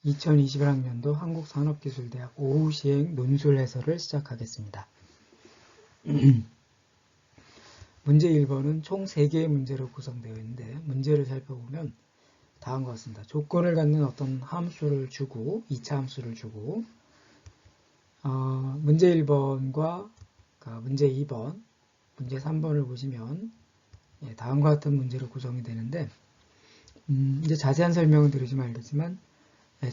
2021학년도 한국산업기술대학 오후시행 논술 해설을 시작하겠습니다. 문제 1번은 총 3개의 문제로 구성되어 있는데 문제를 살펴보면 다음과 같습니다. 조건을 갖는 어떤 함수를 주고 2차 함수를 주고 문제 1번과 문제 2번, 문제 3번을 보시면 다음과 같은 문제로 구성이 되는데 이제 자세한 설명은 드리지만 알겠지만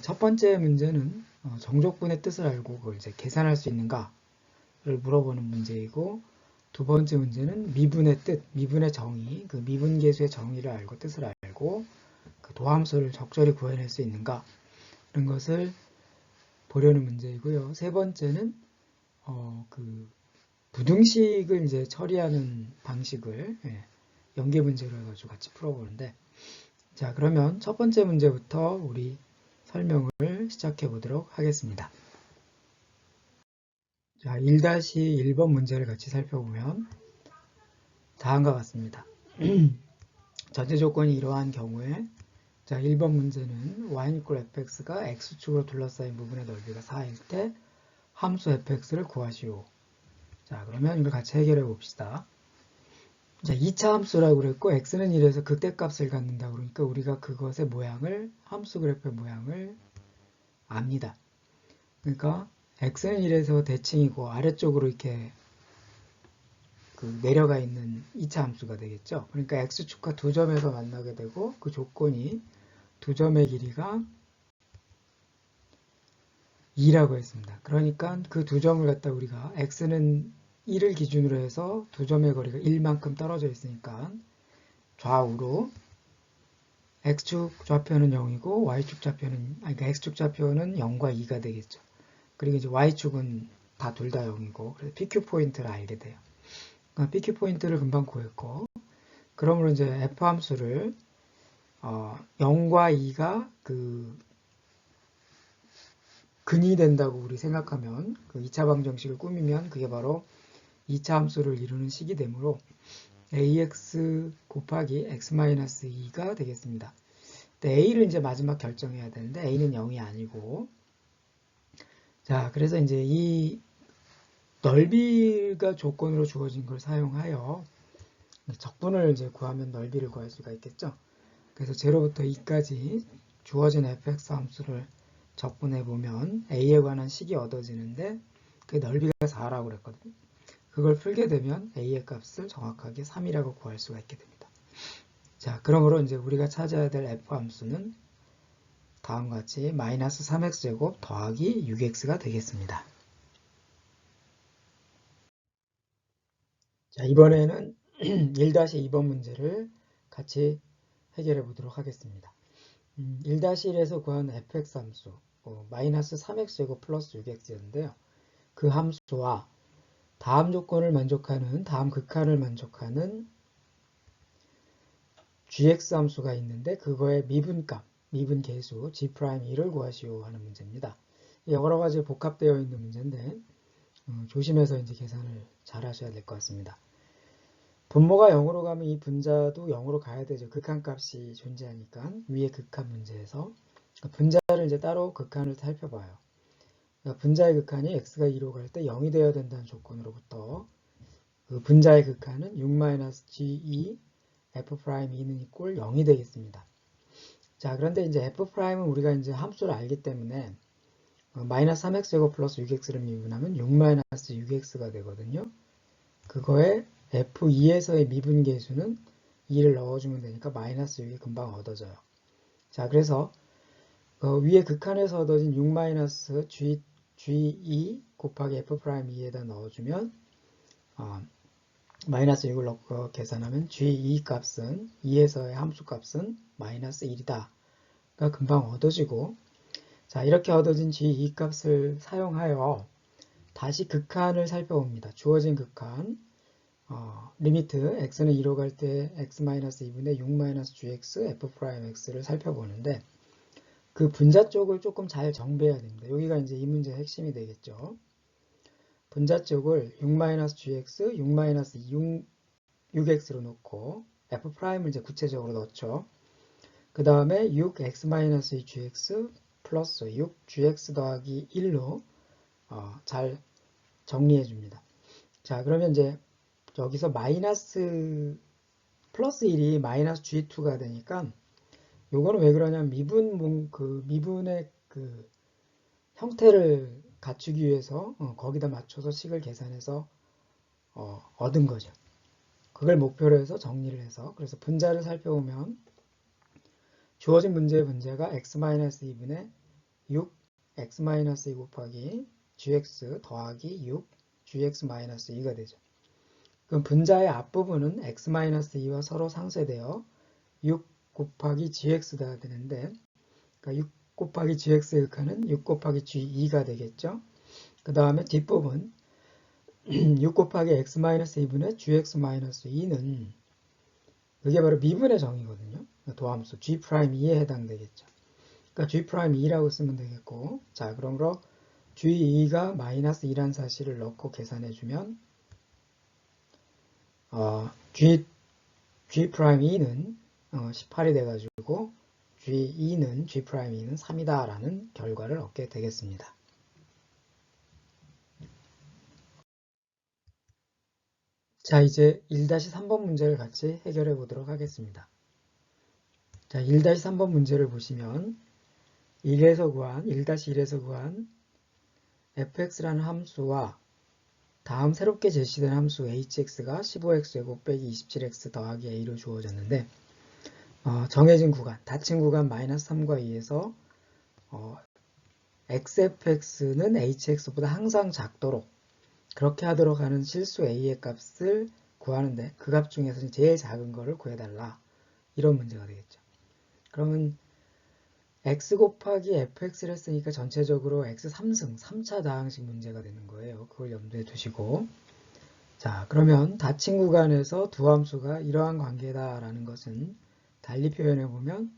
첫 번째 문제는 정족분의 뜻을 알고 그걸 이제 계산할 수 있는가를 물어보는 문제이고 두 번째 문제는 미분의 뜻, 미분의 정의, 그 미분계수의 정의를 알고 뜻을 알고 그 도함수를 적절히 구해낼 수 있는가 이런 것을 보려는 문제이고요. 세 번째는 그 부등식을 이제 처리하는 방식을 연계 문제로 해가지고 같이 풀어보는데 자 그러면 첫 번째 문제부터 우리 설명을 시작해 보도록 하겠습니다. 자, 1-1번 문제를 같이 살펴보면 다음과 같습니다. 전제 조건이 이러한 경우에 자, 1번 문제는 y = fx가 x축으로 둘러싸인 부분의 넓이가 4일 때 함수 fx를 구하시오. 자, 그러면 이걸 같이 해결해 봅시다. 자, 2차 함수라고 그랬고 x는 1에서 극대값을 갖는다 그러니까 우리가 그것의 모양을 함수 그래프의 모양을 압니다. 그러니까 x는 1에서 대칭이고 아래쪽으로 이렇게 내려가 있는 2차 함수가 되겠죠. 그러니까 x축과 두 점에서 만나게 되고 그 조건이 두 점의 길이가 2라고 했습니다. 그러니까 그 두 점을 갖다 우리가 x는 1을 기준으로 해서 두 점의 거리가 1만큼 떨어져 있으니까 좌우로 x축 좌표는 0이고 y축 좌표는 그러니까 x축 좌표는 0과 2가 되겠죠. 그리고 이제 y축은 다 둘 다 0이고 그래서 PQ 포인트를 알게 돼요. 그러니까 PQ 포인트를 금방 구했고 그러므로 이제 f 함수를 0과 2가 근이 된다고 우리 생각하면 그 2차 방정식을 꾸미면 그게 바로 2차 함수를 이루는 식이 되므로 ax 곱하기 x-2가 되겠습니다. a를 이제 마지막 결정해야 되는데 a는 0이 아니고 자 그래서 이제 이 넓이가 조건으로 주어진 걸 사용하여 적분을 이제 구하면 넓이를 구할 수가 있겠죠. 그래서 0부터 2까지 주어진 fx 함수를 적분해 보면 a에 관한 식이 얻어지는데 그 넓이가 4라고 그랬거든요. 그걸 풀게 되면 a의 값을 정확하게 3이라고 구할 수가 있게 됩니다. 자, 그러므로 이제 우리가 찾아야 될 f 함수는 다음과 같이 마이너스 3x제곱 더하기 6x가 되겠습니다. 자, 이번에는 1-2번 문제를 같이 해결해 보도록 하겠습니다. 1-1에서 구한 fx 함수 마이너스 3x제곱 플러스 6x였는데요. 그 함수와 다음 조건을 만족하는 다음 극한을 만족하는 gx 함수가 있는데 그거의 미분값, 미분계수 g'2를 구하시오 하는 문제입니다. 여러 가지 복합되어 있는 문제인데 조심해서 이제 계산을 잘 하셔야 될 것 같습니다. 분모가 0으로 가면 이 분자도 0으로 가야 되죠. 극한값이 존재하니까 위에 극한 문제에서 분자를 이제 따로 극한을 살펴봐요. 그러니까 분자의 극한이 x가 2로 갈 때 0이 되어야 된다는 조건으로부터 그 분자의 극한은 6-g2 f'2는 이꼴 0이 되겠습니다. 자, 그런데 이제 f'은 우리가 이제 함수를 알기 때문에 마이너스 3x제곱 플러스 6x를 미분하면 6-6x가 되거든요. 그거에 f2에서의 미분계수는 2를 넣어주면 되니까 마이너스 6이 금방 얻어져요. 자, 그래서 위에 극한에서 얻어진 6-g2 곱하기 f'2에다 넣어주면 마이너스 6을 넣고 계산하면 g2 값은 2에서의 함수 값은 마이너스 1이다. 그러니까 금방 얻어지고 자 이렇게 얻어진 g2 값을 사용하여 다시 극한을 살펴봅니다. 주어진 극한 리미트 x는 2로 갈 때 x-2분의 6-gx f'x를 살펴보는데 그 분자 쪽을 조금 잘 정비해야 됩니다. 여기가 이제 이 문제의 핵심이 되겠죠. 분자 쪽을 6-gx, 6-6x로 놓고 f'을 이제 구체적으로 넣죠. 그 다음에 6x-2gx 플러스 6 gx 더하기 1로 잘 정리해 줍니다. 자, 그러면 이제 여기서 마이너스 플러스 1이 마이너스 g2가 되니까 요거는 왜 그러냐면 미분의 그 형태를 갖추기 위해서 거기다 맞춰서 식을 계산해서 얻은 거죠. 그걸 목표로 해서 정리를 해서 그래서 분자를 살펴보면 주어진 문제의 분자가 x-2분의 6 x-2 곱하기 gx 더하기 6 gx-2가 되죠. 그럼 분자의 앞부분은 x-2와 서로 상쇄되어 6 곱하기 gx가 되는데 그러니까 6 곱하기 gx의 극한은 6 곱하기 g2가 되겠죠. 그 다음에 뒷부분 6 곱하기 x-2분의 gx-2는 그게 바로 미분의 정의거든요. 도함수 G'2에 해당되겠죠. 그러니까 G'2라고 쓰면 되겠고, 자, 그러므로 G2가 마이너스 2란 사실을 넣고 계산해주면, G'2는 18이 돼가지고, G'2는 3이다 라는 결과를 얻게 되겠습니다. 자, 이제 1-3번 문제를 같이 해결해 보도록 하겠습니다. 자, 1-3번 문제를 보시면 1-1에서 구한 fx라는 함수와 다음 새롭게 제시된 함수 hx가 15x제곱 빼기 27x 더하기 a로 주어졌는데 정해진 구간, 닫힌 구간 마이너스 3과 2에서 xfx는 hx보다 항상 작도록 그렇게 하도록 하는 실수 a의 값을 구하는데 그 값 중에서 제일 작은 거를 구해달라. 이런 문제가 되겠죠. 그러면 x 곱하기 fx를 했으니까 전체적으로 x 3승, 3차 다항식 문제가 되는 거예요. 그걸 염두에 두시고 자, 그러면 닫힌 구간에서 두 함수가 이러한 관계다라는 것은 달리 표현해 보면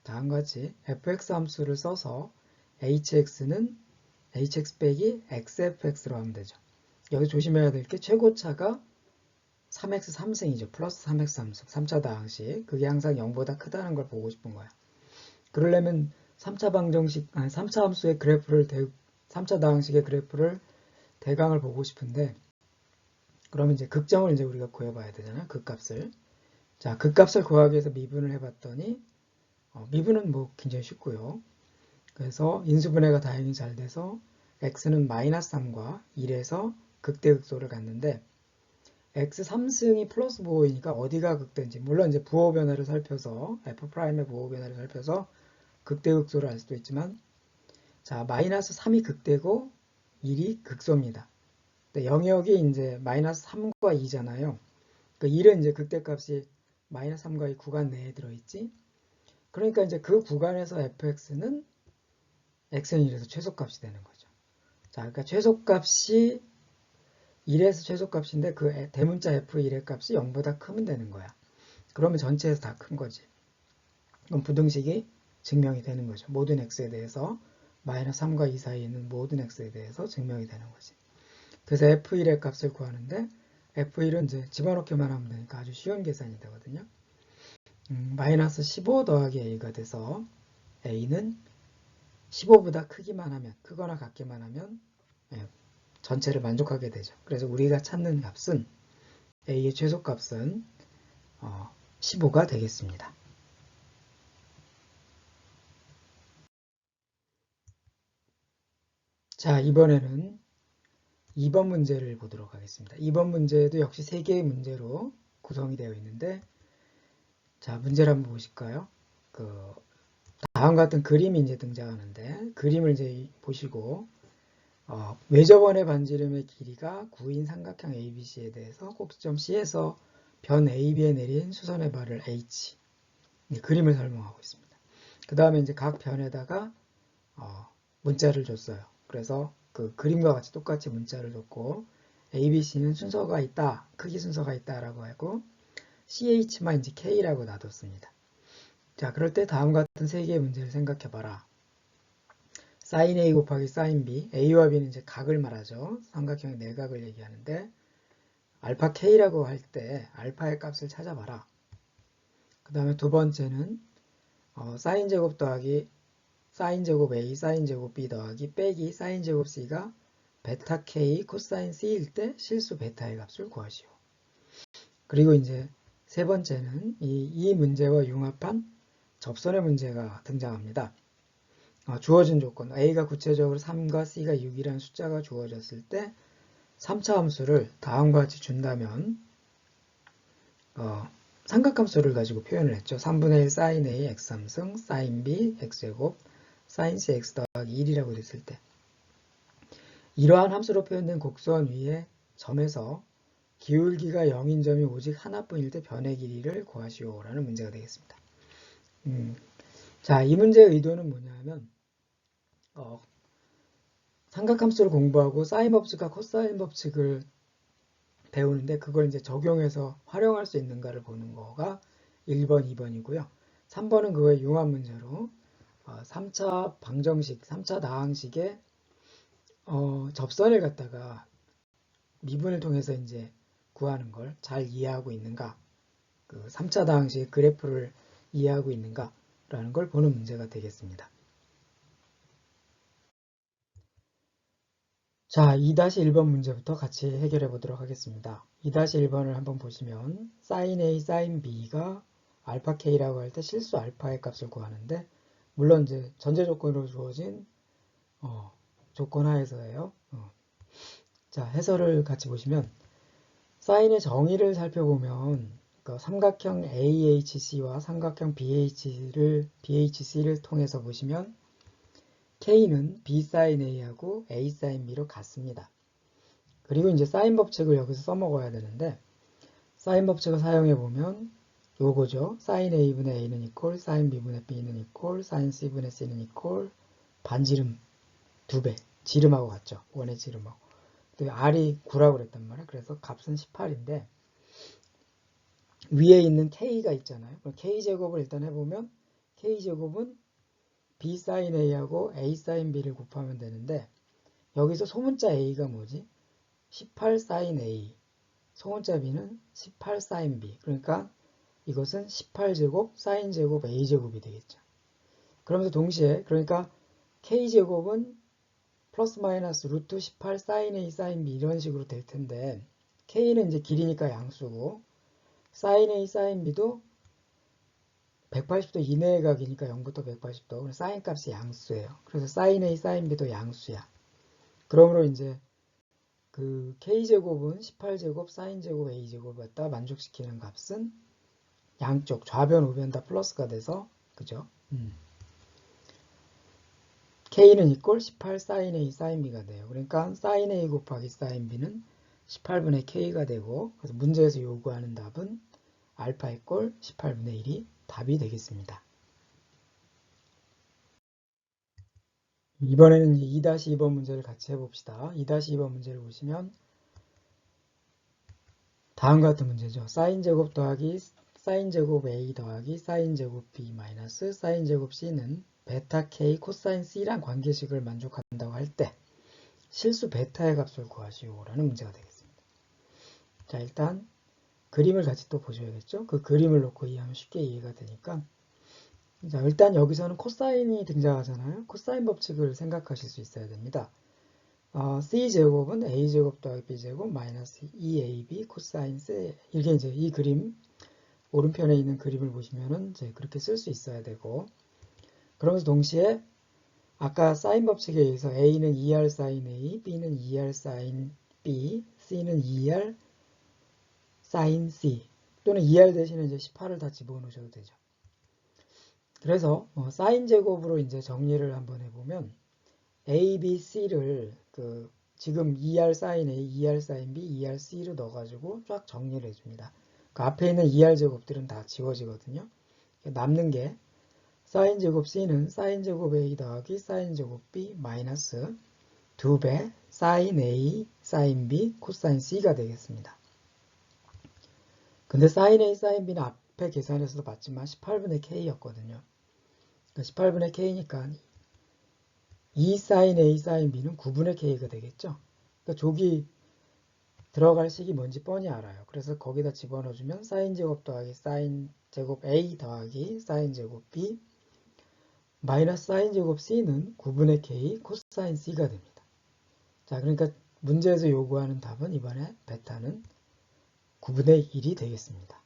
다음과 같이 fx 함수를 써서 hx는 hx 빼기 xfx로 하면 되죠. 여기 조심해야 될 게 최고차가 3x 3승이죠. 플러스 3x 3승, 3차 다항식. 그게 항상 0보다 크다는 걸 보고 싶은 거야. 그러려면 3차 방정식, 3차 함수의 그래프를, 3차 다항식의 그래프를 대강을 보고 싶은데, 그러면 이제 극점을 이제 우리가 구해봐야 되잖아. 극값을. 자, 극값을 구하기 위해서 미분을 해봤더니, 미분은 뭐 굉장히 쉽고요. 그래서 인수분해가 다행히 잘 돼서 x는 마이너스 3과 1에서 극대극소를 갖는데, x 3승이 플러스 부호이니까 어디가 극대인지, 물론 이제 부호 변화를 살펴서, f'의 부호 변화를 살펴서 극대극소를 알 수도 있지만, 자, 마이너스 3이 극대고 1이 극소입니다. 영역이 이제 마이너스 3과 2잖아요. 그 1은 이제 극대값이 마이너스 3과 2 구간 내에 들어있지. 그러니까 이제 그 구간에서 fx는 x는 1에서 최소값이 되는 거죠. 자, 그러니까 최소값이 1에서 최소값인데 그 대문자 f1의 값이 0보다 크면 되는 거야. 그러면 전체에서 다 큰 거지. 그럼 부등식이 증명이 되는 거죠. 모든 x에 대해서 마이너스 3과 2 사이에 있는 모든 x에 대해서 증명이 되는 거지. 그래서 f1의 값을 구하는데 f1은 이제 집어넣기만 하면 되니까 아주 쉬운 계산이 되거든요. 마이너스 15 더하기 a가 돼서 a는 15보다 크기만 하면, 크거나 같기만 하면 전체를 만족하게 되죠. 그래서 우리가 찾는 값은 a의 최소값은 15가 되겠습니다. 자, 이번에는 2번 문제를 보도록 하겠습니다. 2번 문제도 역시 3개의 문제로 구성이 되어 있는데 자, 문제를 한번 보실까요? 다음과 같은 그림이 이제 등장하는데 그림을 이제 보시고 외접원의 반지름의 길이가 9인 삼각형 ABC에 대해서 꼭지점 C에서 변 AB에 내린 수선의 발을 H 그림을 설명하고 있습니다. 그 다음에 이제 각 변에다가 문자를 줬어요. 그래서 그 그림과 같이 똑같이 문자를 줬고 ABC는 순서가 있다, 크기 순서가 있다라고 하고 CH만 이제 K라고 놔뒀습니다. 자, 그럴 때 다음과 같은 세 개의 문제를 생각해 봐라. sin A 곱하기 sin B, A와 B는 이제 각을 말하죠. 삼각형의 내각을 얘기하는데 알파 K라고 할 때 알파의 값을 찾아봐라. 그 다음에 두 번째는 sin 제곱 더하기 사인 제곱 A 사인 제곱 B 더하기 빼기 사인 제곱 C가 베타 K 코사인 C일 때 실수 베타의 값을 구하시오. 그리고 이제 세 번째는 이 문제와 융합한 접선의 문제가 등장합니다. 주어진 조건 A가 구체적으로 3과 C가 6이라는 숫자가 주어졌을 때 3차 함수를 다음과 같이 준다면 삼각함수를 가지고 표현을 했죠. 3분의 1 sin A x3승 sin B x제곱 sin C x 더하기 1이라고 됐을 때 이러한 함수로 표현된 곡선 위에 점에서 기울기가 0인 점이 오직 하나뿐일 때 변의 길이를 구하시오 라는 문제가 되겠습니다. 자, 이 문제의 의도는 뭐냐면 삼각함수를 공부하고 사인 법칙과 코사인 법칙을 배우는데 그걸 이제 적용해서 활용할 수 있는가를 보는 거가 1번, 2번이고요. 3번은 그거의 융합 문제로 3차 방정식, 3차 다항식의 접선을 갖다가 미분을 통해서 이제 구하는 걸 잘 이해하고 있는가, 그 3차 다항식의 그래프를 이해하고 있는가라는 걸 보는 문제가 되겠습니다. 자, 2-1번 문제부터 같이 해결해 보도록 하겠습니다. 2-1번을 한번 보시면 sin A, sin B가 알파 K라고 할 때 실수 알파의 값을 구하는데 물론 이제 전제 조건으로 주어진 조건 하에서예요. 자, 해설을 같이 보시면 사인의 정의를 살펴보면 그 삼각형 AHC와 삼각형 BHC를 통해서 보시면 K는 B sin A하고 A sin B로 같습니다. 그리고 이제 사인 법칙을 여기서 써먹어야 되는데 사인 법칙을 사용해 보면 요거죠. sin A분의 A는 이퀄, sin B분의 B는 이퀄, sin C분의 C는 이퀄, 반지름 2배, 지름하고 같죠. 원의 지름하고. R이 9라고 그랬단 말이에요. 그래서 값은 18인데 위에 있는 K가 있잖아요. K제곱을 일단 해보면 K제곱은 B sin A하고 A sin B를 곱하면 되는데 여기서 소문자 A가 뭐지? 18 sin A, 소문자 B는 18 sin B. 그러니까 이것은 18제곱 sin 제곱 A제곱이 되겠죠. 그러면서 동시에 그러니까 K제곱은 플러스 마이너스 루트 18 sin A sin B 이런 식으로 될 텐데 K는 이제 길이니까 양수고 sin A sin B도 180도 이내의 각이니까 0부터 180도. 사인 값이 양수예요. 그래서 sin A, sin B도 양수야. 그러므로 이제 그 K제곱은 18제곱, sin제곱, A제곱을 갖다 만족시키는 값은 양쪽 좌변, 우변 다 플러스가 돼서 그죠? K는 이꼴 18 sin A, sin B가 돼요. 그러니까 sin A 곱하기 sin B는 18분의 K가 되고 그래서 문제에서 요구하는 답은 알파 이꼴 18분의 1이 답이 되겠습니다. 이번에는 2-2번 문제를 같이 해봅시다. 2-2번 문제를 보시면 다음과 같은 문제죠. 사인제곱 더하기 사인제곱 A 더하기 사인제곱 B 마이너스 사인제곱 C는 베타 K 코사인 C란 관계식을 만족한다고 할 때 실수 베타의 값을 구하시오 라는 문제가 되겠습니다. 자, 일단 그림을 같이 또 보셔야겠죠. 그 그림을 놓고 이해하면 쉽게 이해가 되니까 자, 일단 여기서는 코사인이 등장하잖아요. 코사인 법칙을 생각하실 수 있어야 됩니다. C제곱은 A제곱 더하기 B제곱 마이너스 2AB 코사인 C. 이게 이제 이 그림, 오른편에 있는 그림을 보시면은 이제 그렇게 쓸 수 있어야 되고, 그러면서 동시에 아까 사인 법칙에 의해서 A는 2R 사인 A, B는 2R 사인 B, C는 2R 사인 C, 또는 2R 대신에 이제 18을 다 집어넣으셔도 되죠. 그래서 사인 제곱으로 이제 정리를 한번 해보면 A, B, C를 지금 2R 사인 A, 2R 사인 B, 2R C로 넣어가지고 쫙 정리를 해줍니다. 그 앞에 있는 2R 제곱들은 다 지워지거든요. 남는 게 사인 제곱 C는 사인 제곱 A 더하기 사인 제곱 B 마이너스 2배 사인 A, 사인 B, 코사인 C가 되겠습니다. 근데 사인 A, 사인 B는 앞에 계산에서도 봤지만 18분의 K였거든요. 18분의 K니까 2 sin A sin B는 9분의 K가 되겠죠. 그러니까 족이 들어갈 식이 뭔지 뻔히 알아요. 그래서 거기다 집어넣어주면 sin 제곱 더하기 sin 제곱 A 더하기 sin 제곱 B 마이너스 사인 제곱 c는 9분의 k 코사인 c가 됩니다. 자, 그러니까 문제에서 요구하는 답은 이번에 베타는 9분의 1이 되겠습니다.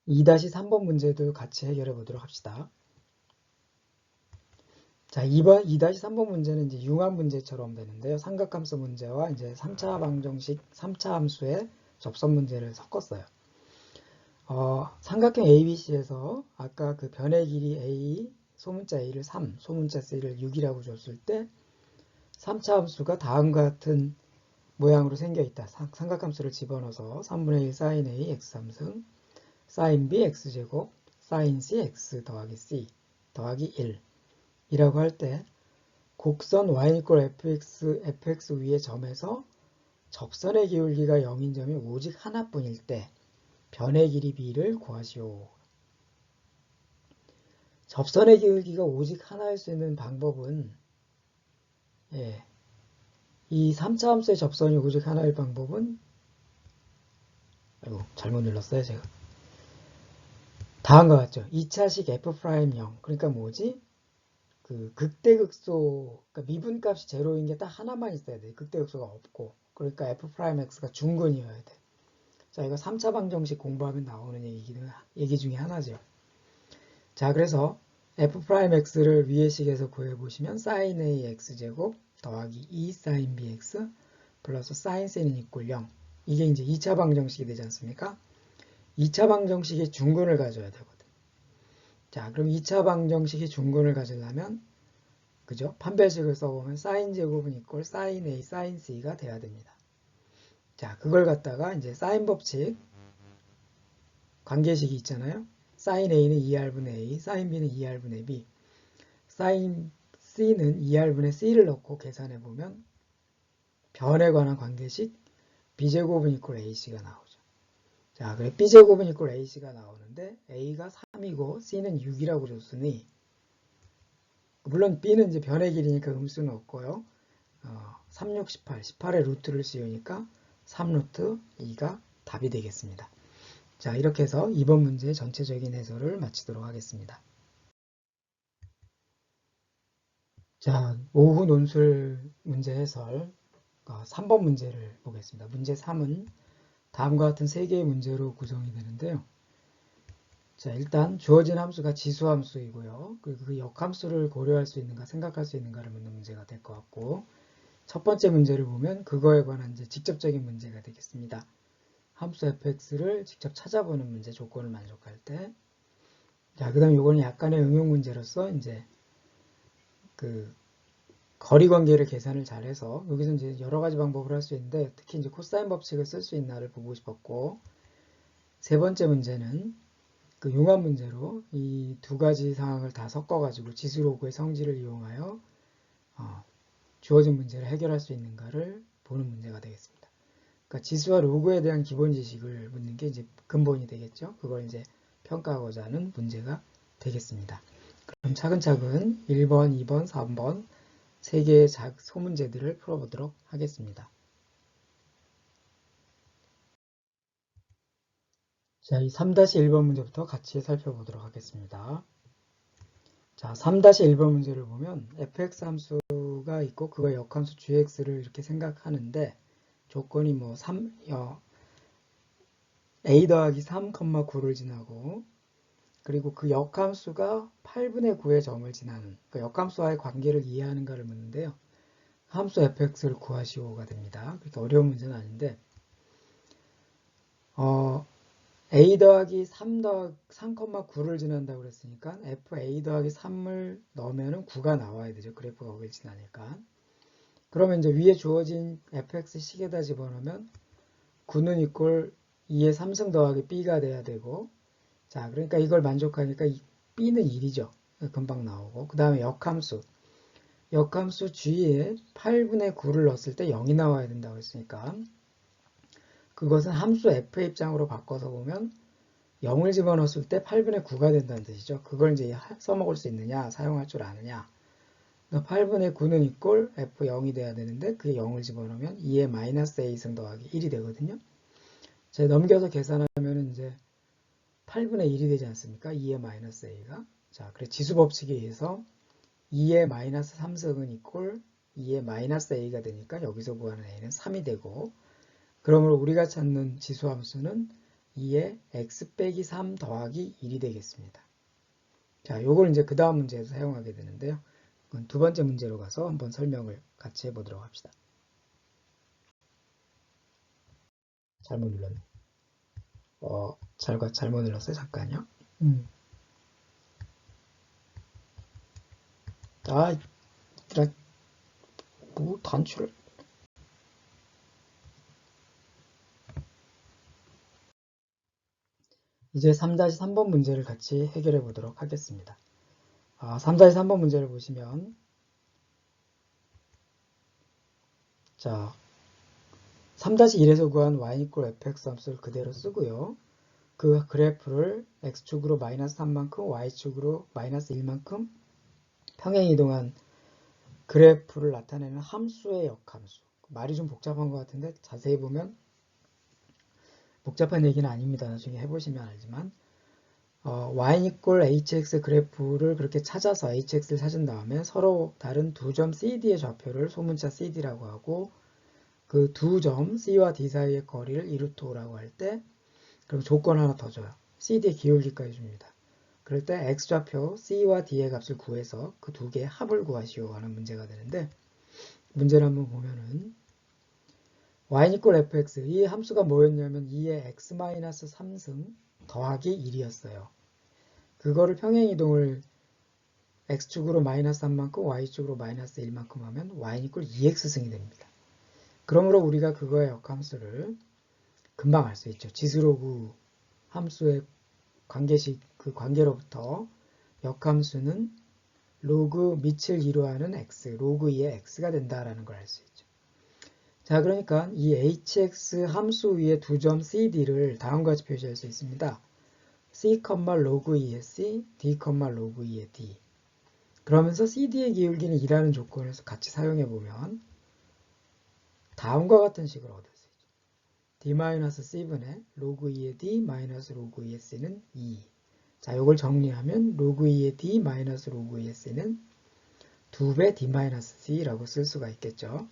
이 3번 문제도 같이 해결해 보도록 합시다. 자, 2-3번 문제는 이제 융합 문제처럼 되는데요. 삼각함수 문제와 이제 3차 방정식, 3차 함수의 접선 문제를 섞었어요. 삼각형 ABC에서 아까 그 변의 길이 A, 소문자 A를 3, 소문자 C를 6이라고 줬을 때 3차 함수가 다음과 같은 모양으로 생겨 있다. 삼각함수를 집어넣어서 3분의 1 sin A x 3승, sin B x제곱, sin C x 더하기 C 더하기 1 이라고 할 때 곡선 y fx 위의 점에서 접선의 기울기가 0인 점이 오직 하나뿐일 때 변의 길이 b를 구하시오. 접선의 기울기가 오직 하나일 수 있는 방법은 이 3차 함수의 접선이 오직 하나일 방법은 잘못 눌렀어요 제가. 다음과 같죠. 2차식 f'0 그러니까 뭐지? 그 극대극소 그러니까 미분값이 제로인 게 딱 하나만 있어야 돼. 극대극소가 없고 그러니까 f'x가 중근이어야 돼. 자, 이거 3차 방정식 공부하면 나오는 얘기 중에 하나죠. 자, 그래서 f'x를 위의 식에서 구해보시면 sin a x제곱 더하기 2 sin bx 플러스 sin c는 이꼴 0. 이게 이제 2차 방정식이 되지 않습니까? 2차 방정식의 중근을 가져야 되거든. 자, 그럼 2차 방정식의 중근을 가지려면 그죠? 판별식을 써보면 sin 제곱은 이꼴 sin a sin c가 돼야 됩니다. 자, 그걸 갖다가 이제 사인 법칙 관계식이 있잖아요. sin a는 2r분의 a, sin b는 2r분의 b, sin c는 2r분의 c를 넣고 계산해 보면 변에 관한 관계식 b제곱은 이꼴 ac가 나오죠. 자, 그래 b제곱은 이꼴 ac가 나오는데 a가 3이고 c는 6이라고 줬으니 물론 b는 이제 변의 길이니까 음수는 없고요. 3, 6, 18, 18의 루트를 씌우니까 3루트 2가 답이 되겠습니다. 자, 이렇게 해서 이번 문제의 전체적인 해설을 마치도록 하겠습니다. 자, 오후 논술 문제 해설 3번 문제를 보겠습니다. 문제 3은 다음과 같은 3개의 문제로 구성이 되는데요. 자, 일단 주어진 함수가 지수함수이고요. 그리고 그 역함수를 고려할 수 있는가 생각할 수 있는가를 묻는 문제가 될 것 같고 첫 번째 문제를 보면 그거에 관한 이제 직접적인 문제가 되겠습니다. 함수 fx를 직접 찾아보는 문제 조건을 만족할 때 자, 그 다음에 이거는 약간의 응용 문제로서 이제 그 거리 관계를 계산을 잘해서 여기서 이제 여러 가지 방법을 할 수 있는데 특히 이제 코사인 법칙을 쓸 수 있나를 보고 싶었고 세 번째 문제는 그 융합 문제로 이 두 가지 상황을 다 섞어가지고 지수로그의 성질을 이용하여 주어진 문제를 해결할 수 있는가를 보는 문제가 되겠습니다. 그러니까 지수와 로그에 대한 기본 지식을 묻는 게 이제 근본이 되겠죠. 그걸 이제 평가하고자 하는 문제가 되겠습니다. 그럼 차근차근 1번, 2번, 3번 3개의 소문제들을 풀어보도록 하겠습니다. 자, 이 3-1번 문제부터 같이 살펴보도록 하겠습니다. 자, 3-1번 문제를 보면 fx 함수가 있고 그거 역함수 gx를 이렇게 생각하는데 조건이 뭐 a 더하기 3, 9를 지나고 그리고 그 역함수가 8분의 9의 점을 지나는 그 역함수와의 관계를 이해하는가를 묻는데요. 함수 fx를 구하시오가 됩니다. 그렇게 어려운 문제는 아닌데 a 더하기 3,9를 지난다고 그랬으니까 fa 더하기 3을 넣으면 9가 나와야 되죠. 그래프가 거길 지나니까. 그러면 이제 위에 주어진 fx 식에다 집어넣으면 9는 이꼴 2의 3승 더하기 b가 돼야 되고 자, 그러니까 이걸 만족하니까 b는 1이죠. 금방 나오고 그 다음에 역함수 g에 8분의 9를 넣었을 때 0이 나와야 된다고 했으니까 그것은 함수 f의 입장으로 바꿔서 보면 0을 집어넣었을 때 8분의 9가 된다는 뜻이죠. 그걸 이제 써먹을 수 있느냐 사용할 줄 아느냐 8분의 9는 이꼴 f0이 돼야 되는데 그게 0을 집어넣으면 2의 마이너스 a승 더하기 1이 되거든요. 자, 넘겨서 계산하면 이제 8분의 1이 되지 않습니까? 2의 마이너스 a가. 자, 그래 지수 법칙에 의해서 2의 마이너스 3승은 이꼴 2의 마이너스 a가 되니까 여기서 구하는 a는 3이 되고, 그러므로 우리가 찾는 지수함수는 2의 x 빼기 3 더하기 1이 되겠습니다. 자, 요걸 이제 그 다음 문제에서 사용하게 되는데요. 그건 두 번째 문제로 가서 한번 설명을 같이 해보도록 합시다. 잘못 눌렀네. 잘못 눌렀어요. 잠깐요. 아, 뭐 단추를. 이제 3-3번 문제를 같이 해결해 보도록 하겠습니다. 3-3번 문제를 보시면, 자, 3-1에서 구한 y 이퀄 fx 함수를 그대로 쓰고요. 그 그래프를 x축으로 마이너스 3만큼, y축으로 마이너스 1만큼 평행 이동한 그래프를 나타내는 함수의 역함수. 말이 좀 복잡한 것 같은데 자세히 보면 복잡한 얘기는 아닙니다. 나중에 해보시면 알지만, y 이퀄 hx 그래프를 그렇게 찾아서 hx를 찾은 다음에 서로 다른 두 점 CD의 좌표를 소문자 CD라고 하고, 그 두 점 C와 D 사이의 거리를 2루트5라고 할 때, 그럼 조건 하나 더 줘요. CD의 기울기까지 줍니다. 그럴 때 x좌표 C와 D의 값을 구해서 그 두 개의 합을 구하시오 하는 문제가 되는데, 문제를 한번 보면은 y 이퀄 fx, 이 함수가 뭐였냐면 2의 x-3승 더하기 1이었어요. 그거를 평행이동을 x축으로 마이너스 3만큼 y축으로 마이너스 1만큼 하면 y 이퀄 2x승이 됩니다. 그러므로 우리가 그거의 역함수를 금방 알 수 있죠. 지수로그 함수의 관계식, 그 관계로부터 역함수는 로그 밑을 이루하는 x, 로그 2의 x가 된다라는 걸 알 수 있죠. 자, 그러니까 이 hx 함수 위에 두 점 cd를 다음과 같이 표시할 수 있습니다. c, 로그 2의 c, d, 로그 2의 d. 그러면서 cd의 기울기는 2라는 조건에서 같이 사용해보면 다음과 같은 식으로 얻을 수 있죠. d-c분의 로그 2의 d 마이너스 로그 2의 c는 2. 자, 이걸 정리하면 로그 2의 d 마이너스 로그 2의 c는 2배 d-c라고 쓸 수가 있겠죠.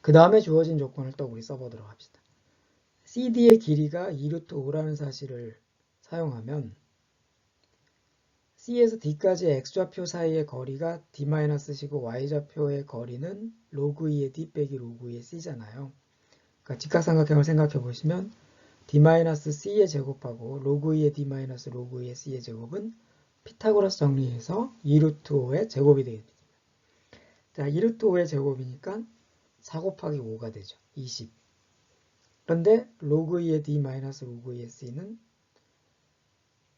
그 다음에 주어진 조건을 또 우리 써보도록 합시다. CD의 길이가 2루트5라는 사실을 사용하면 C에서 D까지의 X좌표 사이의 거리가 D-C고 Y좌표의 거리는 로그 2의 D 빼기 로그 2의 C잖아요. 그러니까 직각삼각형을 생각해 보시면 D-C의 제곱하고 로그 2의 D- 로그 2의 C의 제곱은 피타고라스 정리해서 2루트5의 제곱이 되겠습니다. 자, 2루트5의 제곱이니까 4 곱하기 5가 되죠. 20. 그런데 로그 2의 D- 로그 2의 C는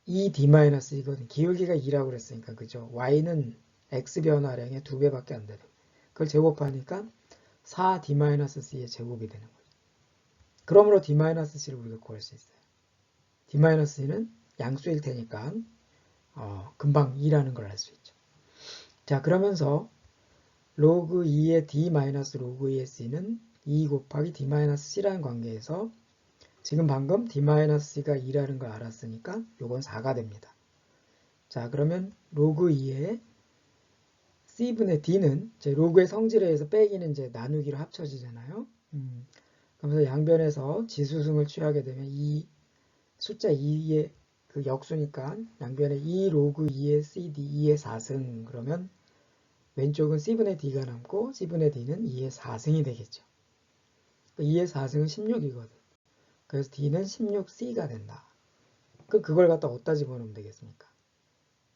2D-이거든. 기울기가 2라고 그랬으니까, 그죠? Y는 X 변화량의 2배밖에 안 되는. 그걸 제곱하니까 4D-C의 제곱이 되는 거죠. 그러므로 D-C를 우리가 구할 수 있어요. D-C는 양수일 테니까, 금방 2라는 걸 알 수 있죠. 자, 그러면서 로그 2의 D- 로그 2의 C는 2 곱하기 D-C라는 관계에서 지금 방금 D-C가 2라는 걸 알았으니까 요건 4가 됩니다. 자, 그러면 로그 2의 C분의 D는 이제 로그의 성질에 의해서 빼기는 이제 나누기로 합쳐지잖아요. 그러면서 양변에서 지수승을 취하게 되면 이 숫자 2의 그 역수니까 양변에 2 로그 2의 CD 2의 4승, 그러면 왼쪽은 C분의 D가 남고 C분의 D는 2의 4승이 되겠죠. 2의 4승은 16이거든. 그래서 D는 16C가 된다. 그걸 갖다 어디다 집어넣으면 되겠습니까?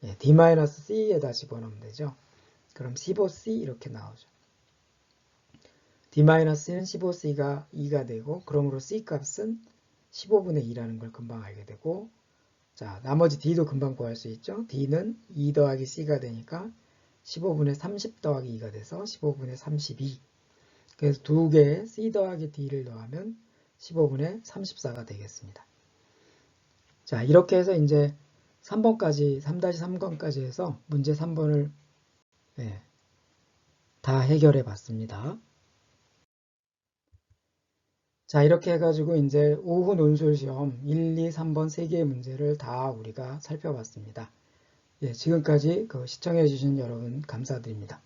예, D-C에다 집어넣으면 되죠. 그럼 15C 이렇게 나오죠. D-C는 15C가 2가 되고, 그러므로 C 값은 15분의 2라는 걸 금방 알게 되고, 자, 나머지 D도 금방 구할 수 있죠. D는 2 더하기 C가 되니까 15분의 30 더하기 2가 돼서 15분의 32. 그래서 두 개의 C 더하기 D를 더하면 15분의 34가 되겠습니다. 자, 이렇게 해서 이제 3번까지, 3-3번까지 해서 문제 3번을 다 해결해 봤습니다. 자, 이렇게 해가지고 이제 오후 논술 시험 1, 2, 3번 3개의 문제를 다 우리가 살펴봤습니다. 예, 지금까지 시청해주신 여러분 감사드립니다.